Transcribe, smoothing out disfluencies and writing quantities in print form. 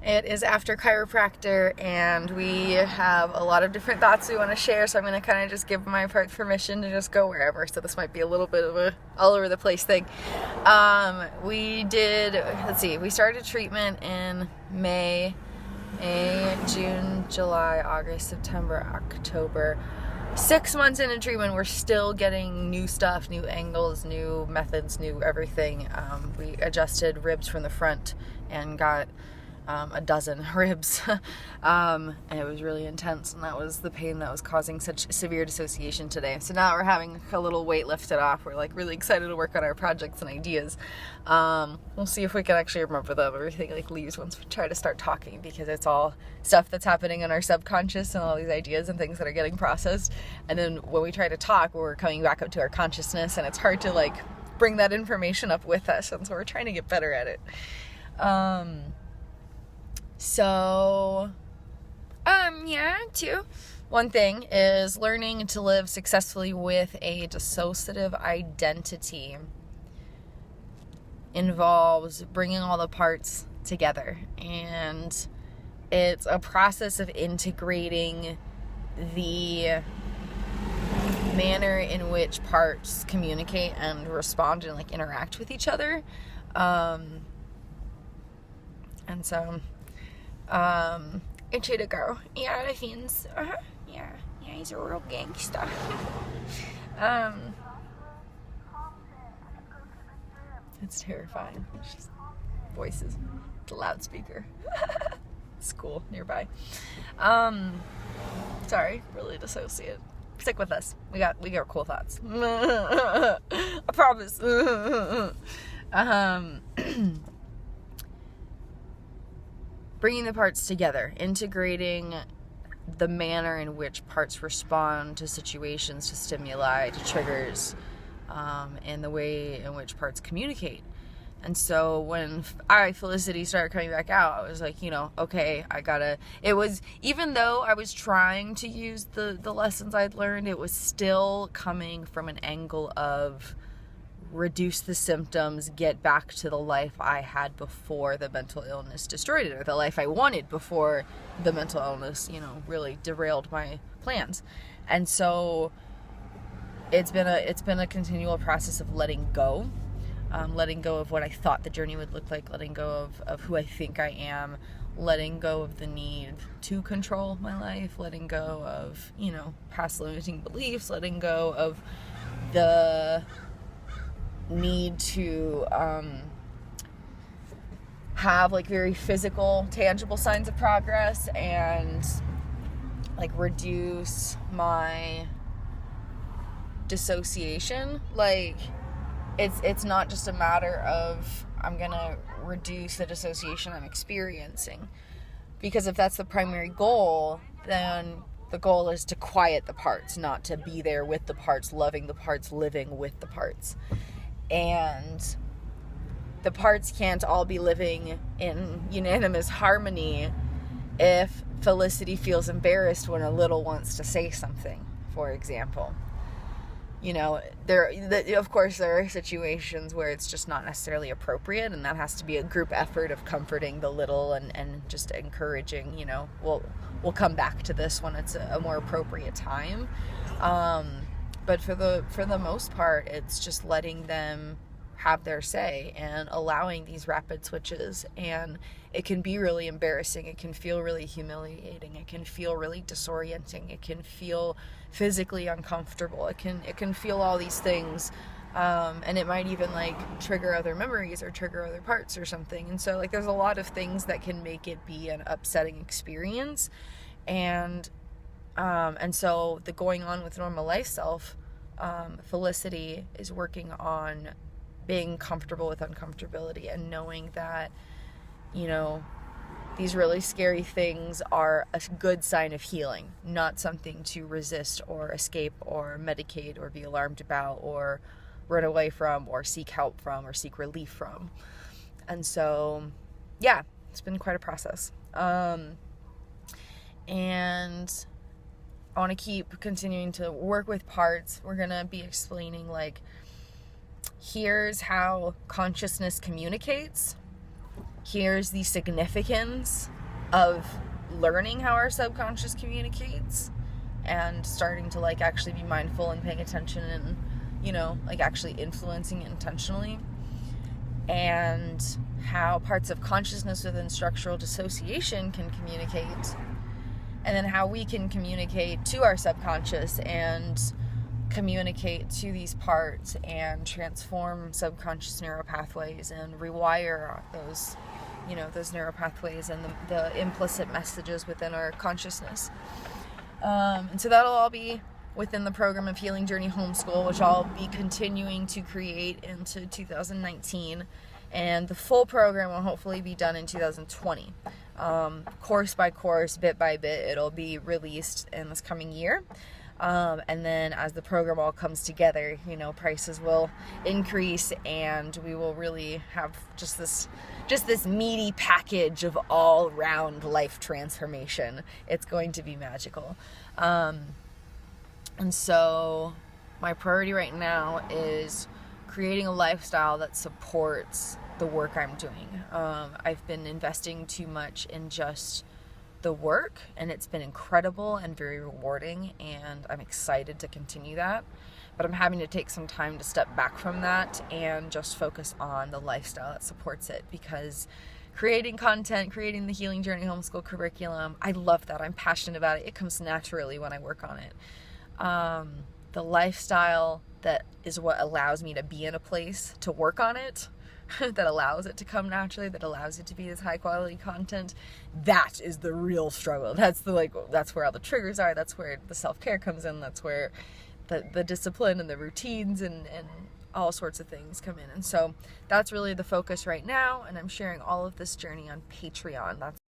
It is after chiropractor, and we have a lot of different thoughts we want to share, so I'm going to kind of just give my parts permission to just go wherever, so this might be a little bit of a all over the place thing. We started treatment in May, June, July, August, September, October. 6 months into treatment, we're still getting new stuff, new angles, new methods, new everything. We adjusted ribs from the front and got a dozen ribs, and it was really intense, and that was the pain that was causing such severe dissociation today. So now we're having a little weight lifted off. We're like really excited to work on our projects and ideas. We'll see if we can actually remember them. Everything like leaves once we try to start talking, because it's all stuff that's happening in our subconscious and all these ideas and things that are getting processed. And then when we try to talk, we're coming back up to our consciousness, and it's hard to like bring that information up with us. And so we're trying to get better at it. One thing is learning to live successfully with a dissociative identity involves bringing all the parts together, and it's a process of integrating the manner in which parts communicate and respond and like interact with each other. It's you to go. Yeah, the fiends. Yeah, he's a real gangsta. It's terrifying. It's just voices. The loudspeaker. School nearby. Sorry, really dissociated. Stick with us. We got cool thoughts. I promise. Bringing the parts together, integrating the manner in which parts respond to situations, to stimuli, to triggers, and the way in which parts communicate. And so when Felicity started coming back out, I was like, okay, even though I was trying to use the lessons I'd learned, it was still coming from an angle of reduce the symptoms, get back to the life I had before the mental illness destroyed it, or the life I wanted before the mental illness, really derailed my plans. And so it's been a continual process of letting go of what I thought the journey would look like, letting go of who I think I am, letting go of the need to control my life, letting go of, past limiting beliefs, letting go of the need to have like very physical, tangible signs of progress, and like reduce my dissociation. Like it's not just a matter of I'm gonna reduce the dissociation I'm experiencing, because if that's the primary goal, then the goal is to quiet the parts, not to be there with the parts, loving the parts, living with the parts. And the parts can't all be living in unanimous harmony if Felicity feels embarrassed when a little wants to say something, for example. Of course there are situations where it's just not necessarily appropriate, and that has to be a group effort of comforting the little and just encouraging, we'll come back to this when it's a more appropriate time. But for the most part, it's just letting them have their say and allowing these rapid switches. And it can be really embarrassing. It can feel really humiliating. It can feel really disorienting. It can feel physically uncomfortable. It can feel all these things. And it might even like trigger other memories or trigger other parts or something. And so like there's a lot of things that can make it be an upsetting experience. And so the going on with normal life self, Felicity is working on being comfortable with uncomfortability and knowing that, these really scary things are a good sign of healing, not something to resist or escape or medicate or be alarmed about or run away from or seek help from or seek relief from. And so, yeah, it's been quite a process. And I want to keep continuing to work with parts. We're going to be explaining here's how consciousness communicates. here's the significance of learning how our subconscious communicates and starting to like actually be mindful and paying attention and, you know, like actually influencing it intentionally, and how parts of consciousness within structural dissociation can communicate, and then how we can communicate to our subconscious and communicate to these parts and transform subconscious neuropathways and rewire those, you know, those neuropathways and the implicit messages within our consciousness. And so that'll all be within the program of Healing Journey Homeschool, which I'll be continuing to create into 2019. And the full program will hopefully be done in 2020. Course by course, bit by bit, it'll be released in this coming year. And then as the program all comes together, you know, prices will increase and we will really have just this meaty package of all-round life transformation. It's going to be magical. And so my priority right now is creating a lifestyle that supports the work I'm doing. I've been investing too much in just the work, and it's been incredible and very rewarding, and I'm excited to continue that. But I'm having to take some time to step back from that and just focus on the lifestyle that supports it, because creating content, creating the Healing Journey Homeschool curriculum, I love that. I'm passionate about it. It comes naturally when I work on it. The lifestyle that is what allows me to be in a place to work on it, that allows it to come naturally, that allows it to be this high quality content, that is the real struggle. That's where all the triggers are. That's where the self-care comes in. That's where the discipline and the routines and all sorts of things come in. And so that's really the focus right now. And I'm sharing all of this journey on Patreon. That's